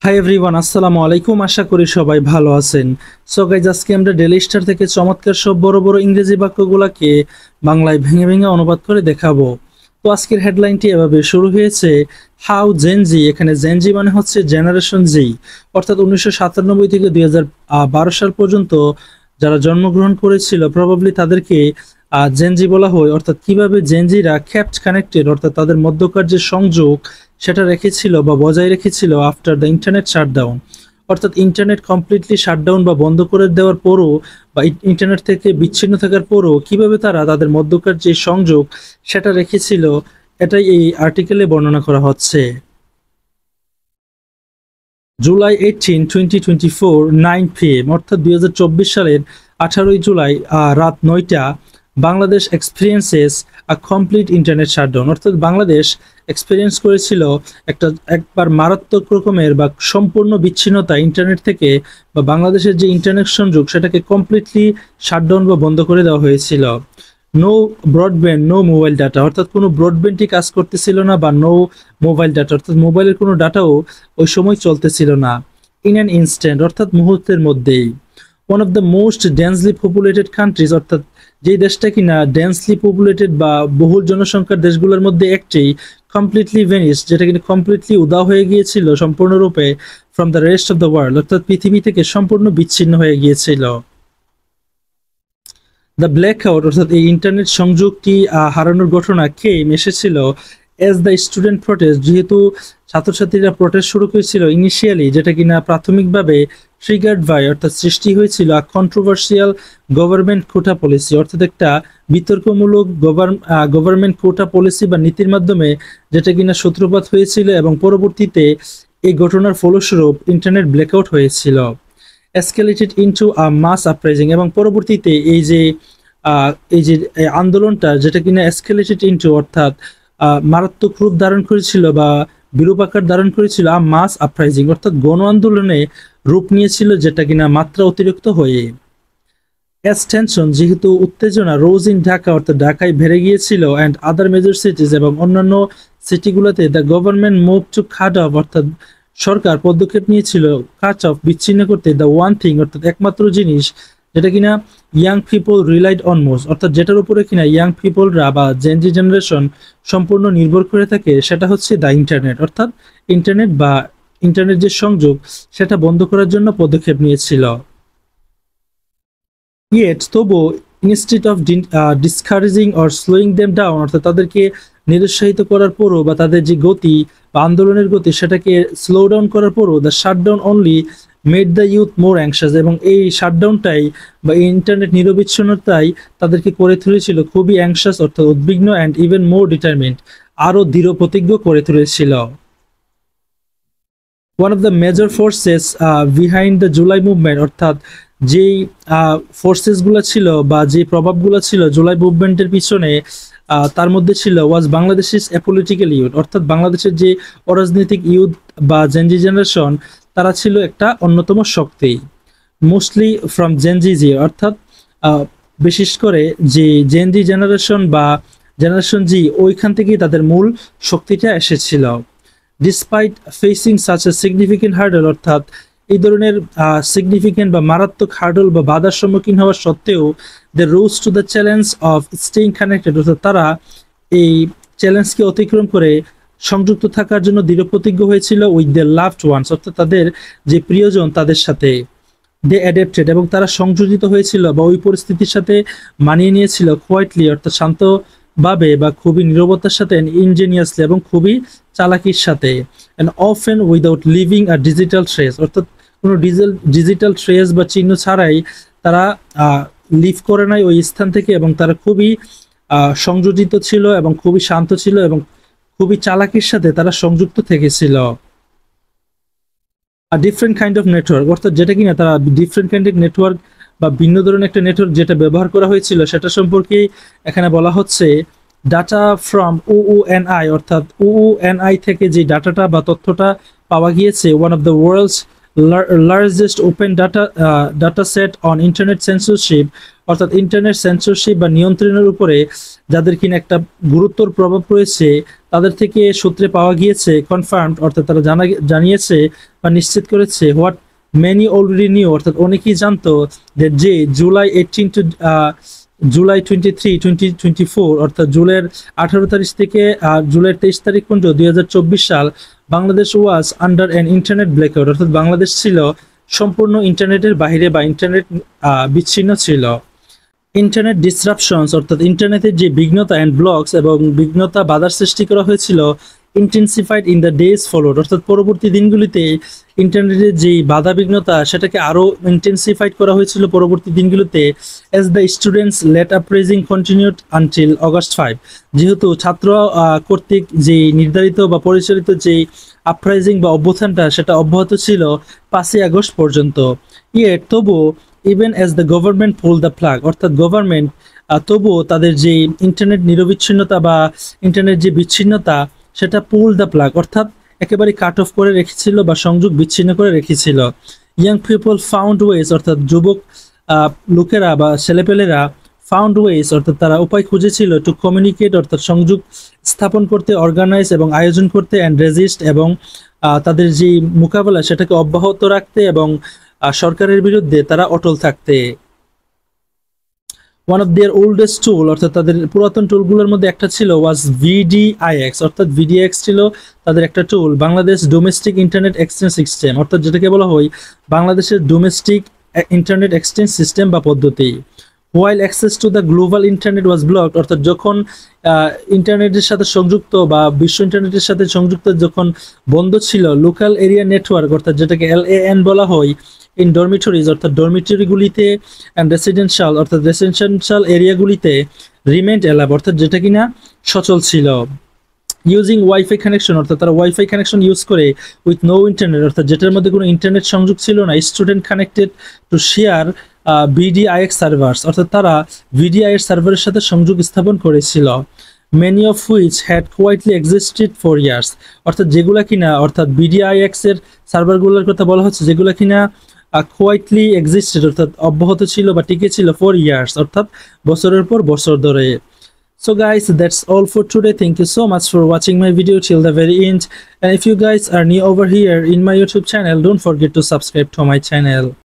Hi everyone, আসসালামু আলাইকুম। আশা করি সবাই ভালো আছেন। সো গাইজ, আজকে আমরা ডেইলি স্টার থেকে চমৎকার সব বড় বড় ইংরেজি বাক্যগুলোকে বাংলায় ভেঙে ভেঙে অনুবাদ করে দেখাবো। তো আজকের হেডলাইনটি এভাবে শুরু হয়েছে, হাউ জেনজি। এখানে জেনজি মানে হচ্ছে জেনারেশন জি, অর্থাৎ 1997 থেকে 2012 সাল পর্যন্ত যারা জন্মগ্রহণ করেছিল প্রবাবলি তাদেরকে জেনজি বলা হয়। অর্থাৎ কিভাবে জেনজিরা ক্যাপ্ট কানেক্টেড, অর্থাৎ তাদের মধ্যকার যে সংযোগ সেটা রেখেছিল বা বজায় রেখেছিল আফটার দ্য ইন্টারনেট শাটডাউন। অর্থাৎ ইন্টারনেট কমপ্লিটলি শাটডাউন বা বন্ধ করে দেওয়ার পরও বা ইন্টারনেট থেকে বিচ্ছিন্ন থাকার পরও কিভাবে তারা তাদের মধ্যকার যে সংযোগ সেটা রেখেছিল, এটাই এই আর্টিকেলে বর্ণনা করা হচ্ছে। জুলাই 18, 2024, 9 PM, অর্থাৎ 2024 সালের 18ই জুলাই রাত 9টা, Bangladesh experiences a complete internet shutdown. অর্থাৎ বাংলাদেশ এক্সপিরিয়েন্স করেছিল একবার মারাত্মক রকমের বা সম্পূর্ণ বিচ্ছিন্নতা ইন্টারনেট থেকে, বা বাংলাদেশের যে ইন্টারনেট সংযোগ সেটাকে কমপ্লিটলি শাটডাউন বা বন্ধ করে দেওয়া হয়েছিল। No broadband, no mobile data, অর্থাৎ কোনো ব্রডব্যান্ডই কাজ করতেছিল না, বা নো মোবাইল ডাটা অর্থাৎ মোবাইলের কোনো ডাটাও ওই সময় চলতেছিল না। ইন অ্যান ইনস্ট্যান্ট, অর্থাৎ মুহূর্তের মধ্যেই। One of the most densely populated countries, অর্থাৎ যেই দেশটা কিনা ডেন্সলি পপুলেটেড বা বহুল জনসংখ্যার দেশগুলোর মধ্যে একটি, কমপ্লিটলি ভেনিস, যেটা কিনা কমপ্লিটলি উধাও হয়ে গিয়েছিল সম্পূর্ণরূপে from the rest of the world, অর্থাৎ পৃথিবী থেকে সম্পূর্ণ বিচ্ছিন্ন হয়ে গিয়েছিল। দ্য ব্ল্যাকআউট, অর্থাৎ এই ইন্টারনেট সংযোগটি হারানোর ঘটনা কেম এসেছিল এজ দ্য স্টুডেন্ট প্রটেস্ট, যেহেতু ছাত্রছাত্রীরা প্রটেস্ট শুরু করেছিল ইনিশিয়ালি, যেটা কিনা প্রাথমিকভাবে ট্রিগার্ড বাই, অর্থাৎ সৃষ্টি হয়েছিল কন্ট্রোভার্সিয়াল গভর্নমেন্ট কোটা পলিসি, অর্থাৎ একটা বিতর্কমূলক গভর্নমেন্ট কোটা পলিসি বা নীতির মাধ্যমে, যেটা কিনা সূত্রপাত হয়েছিল এবং পরবর্তীতে এই ঘটনার ফলস্বরূপ ইন্টারনেট ব্ল্যাকআউট হয়েছিল। এসকেলেটেড ইনটু আ মাস আপরাইজিং, এবং পরবর্তীতে এই যে আন্দোলনটা, যেটা কিনা এসকেলেটেড ইনটু, অর্থাৎ মারাত্মক রূপ ধারণ করেছিল বা বিরূপ আকার ধারণ করেছিল আ মাস আপরাইজিং, অর্থাৎ গণ আন্দোলনে রূপ নিয়েছিল, যেটা কিনা মাত্রা অতিরিক্ত হয়ে। অ্যাজ টেনশন, যেহেতু উত্তেজনা, রোজ ইন ঢাকা, অর্থাৎ ঢাকায় বেড়ে গিয়েছিল, অ্যান্ড আদার মেজর সিটিজ, এবং অন্যান্য সিটিগুলোতে, the government move to cut off, অর্থাৎ সরকার পদক্ষেপ নিয়েছিল কাট অফ, বিচ্ছিন্ন করতে, দ্য ওয়ান থিং, অর্থাৎ একমাত্র জিনিস, যেটা কিনা young people relied on most, অর্থাৎ যেটার উপরে কিনা ইয়াং পিপলরা বা জেনজি জেনারেশন সম্পূর্ণ নির্ভর করে থাকে, সেটা হচ্ছে দ্য ইন্টারনেট, অর্থাৎ ইন্টারনেট বা ইন্টারনেট যে সংযোগ সেটা বন্ধ করার জন্য পদক্ষেপ নিয়েছিল। ইয়েট, তবুও, instead of discouraging or slowing them down, অর্থাৎ তাদেরকে নিরুৎসাহিত করার পরও বা তাদের যে গতি বা আন্দোলনের গতি সেটাকে স্লো ডাউন করার পরও, the shutdown only made the youth more anxious, এবং এই শাটডাউনটাই বা ইন্টারনেট নিরবিচ্ছিন্নতাই তাদেরকে করে তুলেছিল খুবই অ্যাংশাস, অর্থাৎ উদ্বিগ্ন, অ্যান্ড ইভেন মোর ডিটারমিন্ড, আরও দৃঢ় প্রতিজ্ঞ করে তুলেছিল। One of the major forces behind the July movement, অর্থাৎ যেই ফোর্সেসগুলো ছিল বা যে প্রভাবগুলো ছিল জুলাই মুভমেন্টের পিছনে, তার মধ্যে ছিল ওয়াজ বাংলাদেশের অ্যাপলিটিক্যাল ইউথ, অর্থাৎ বাংলাদেশের যে অরাজনৈতিক ইউথ বা জেনজি জেনারেশন, তারা ছিল একটা অন্যতম শক্তি। মোস্টলি ফ্রম জেনজি, অর্থাৎ বিশেষ করে যে জেনজি জেনারেশন বা জেনারেশন জি, ওইখান থেকেই তাদের মূল শক্তিটা এসেছিল। Despite facing such a significant hurdle, অর্থাৎ এই ধরনের সিগনিফিকেন্ট বা মারাত্মক হার্ডল বা বাধার সম্মুখীন হওয়া সত্ত্বেও, they rose to the challenge of staying connected, অর্থাৎ তারা এই চ্যালেঞ্জকে অতিক্রম করে সংযুক্ত থাকার জন্য দৃঢ় প্রতিজ্ঞ হয়েছিল উইথ দ্য লাভড ওয়ান্স, অর্থাৎ তাদের যে প্রিয়জন তাদের সাথে। দে অ্যাডাপ্টেড, এবং তারা সংযোজিত হয়েছিল বা ওই পরিস্থিতির সাথে মানিয়ে নিয়েছিল কোয়াইটলি, অর্থাৎ শান্তভাবে বা খুবই নীরবতার সাথে, ইনজেনিয়াসলি, এবং খুবই চালাকির সাথে, and often without living a digital trace, অর্থাৎ কোনো ডিজিটাল ট্রেস বা চিহ্ন ছাড়াই তারা লিভ করে নাই ওই স্থান থেকে, এবং তারা খুবই সংযোজিত ছিল এবং খুবই শান্ত ছিল এবং খুবই চালাকির সাথে তারা সংযুক্ত থেকেছিল। ডিফারেন্ট কাইন্ড অফ নেটওয়ার্ক, অর্থাৎ যেটা কিনা তারা ডিফারেন্ট কাইন্ড অফ নেটওয়ার্ক বা ভিন্ন ধরনের একটা নেটওয়ার্ক যেটা ব্যবহার করা হয়েছিল সেটা সম্পর্কে এখানে বলা হচ্ছে। ডাটা ফ্রম UUNI, অর্থাৎ UUNI থেকে যে ডাটাটা বা তথ্যটা পাওয়া গিয়েছে, one of the world's largest open data set on internet censorship, অর্থাৎ ইন্টারনেট সেন্সরশিপ বা নিয়ন্ত্রণের উপরে যাদের কিনা একটা গুরুতর প্রভাব রয়েছে, তাদের থেকে সূত্রে পাওয়া গিয়েছে কনফার্মড অর্থাৎ তারা জানিয়েছে বা নিশ্চিত করেছে হোয়াট মেনি অলরেডি নিউ অর্থাৎ অনেকেই জানতো যে জুলাই 18 টু জুলাই 23 2024 অর্থাৎ জুলাইয়ের 18 তারিখ থেকে জুলাইয়ের 23 তারিখ পর্যন্ত 2024 সাল Bangladesh was under an internet blackout অর্থাৎ বাংলাদেশ ছিল সম্পূর্ণ ইন্টারনেটের বাইরে বা ইন্টারনেট বিচ্ছিন্ন ছিল। ইন্টারনেট ডিসরাপশনস অর্থাৎ ইন্টারনেটের যে বিঘ্নতা অ্যান্ড ব্লকস এবং বিঘ্নতা বাধার সৃষ্টি করা হয়েছিল intensified in the days followed অর্থাৎ পরবর্তী দিনগুলিতে ইন্টারনেটের যেই বাধা বিঘ্নতা সেটাকে আরও ইন্টেন্সিফাইড করা হয়েছিল পরবর্তী দিনগুলোতে as the students led uprising continued until August 5 যেহেতু ছাত্র কর্তৃক যেই নির্ধারিত বা পরিচালিত যেই আপরাইজিং বা অভ্যুত্থানটা সেটা অব্যাহত ছিল 5ই আগস্ট পর্যন্ত। তবুও even as the government pull the plug অর্থাৎ গভর্নমেন্ট তবুও তাদের যে ইন্টারনেট নিরবিচ্ছিন্নতা বা ইন্টারনেট যে বিচ্ছিন্নতা সেটা পুল দ্য প্লাগ অর্থাৎ একেবারে কাট অফ করে রেখেছিল বা সংযোগ বিচ্ছিন্ন করে রেখেছিল। ইয়াং পিপল ফাউন্ড ওয়েজ অর্থাৎ যুবক লোকেরা বা ছেলেপেলেরা ফাউন্ড ওয়েজ অর্থাৎ তারা উপায় খুঁজেছিল টু কমিউনিকেট অর্থাৎ সংযোগ স্থাপন করতে, অর্গানাইজ এবং আয়োজন করতে, অ্যান্ড রেজিস্ট এবং তাদের যে মোকাবেলা সেটাকে অব্যাহত রাখতে এবং সরকারের বিরুদ্ধে তারা অটল থাকতে। ওয়ান অফ দেয়ার ওল্ডেস্ট টুল অর্থাৎ তাদের পুরাতন টুলগুলোর মধ্যে একটা ছিল ওয়াজ ভিডিআইএক্স অর্থাৎ ভিডিআইএক্স ছিল তাদের একটা tool, Bangladesh domestic internet exchange system অর্থাৎ যেটাকে বলা হয় বাংলাদেশের ডোমেস্টিক ইন্টারনেট এক্সচেঞ্জ সিস্টেম বা পদ্ধতি। While access to the global internet was blocked অর্থাৎ যখন ইন্টারনেটের সাথে সংযুক্ত বা বিশ্ব ইন্টারনেটের সাথে সংযুক্ত যখন বন্ধ ছিল লোকাল এরিয়া নেটওয়ার্ক অর্থাৎ যেটাকে LAN বলা হয় ইন ডরমিটরিজ অর্থাৎ ডরমিটরিগুলিতে অ্যান্ড রেসিডেন্সিয়াল অর্থাৎ রেসিডেন্সিয়াল এরিয়াগুলিতে রিমেন্ট এলাব অর্থাৎ যেটা কিনা সচল ছিল। ইউজিং ওয়াইফাই কানেকশন অর্থাৎ তারা ওয়াইফাই কানেকশন ইউজ করে উইথ নো ইন্টারনেট অর্থাৎ যেটার মধ্যে কোনো ইন্টারনেট সংযোগ ছিল না। Student connected to share VDIX servers অর্থাৎ তারা ভিডিআইএক্স সার্ভারের সাথে সংযোগ স্থাপন করেছিল। Many of which had quietly existed for years অর্থাৎ যেগুলা কিনা অর্থাৎ ভিডিআইএক্স এর সার্ভারগুলোর কথা বলা হচ্ছে যেগুলা কিনা কোয়াইটলি এক্সিস্টেড অর্থাৎ অব্যাহত ছিল বা টিকে ছিল ফর ইয়ার্স অর্থাৎ বছরের পর বছর ধরে। So guys, that's all for today. Thank you so much for watching my video till the very end. And if you guys are new over here in my YouTube channel, don't forget to subscribe to my channel.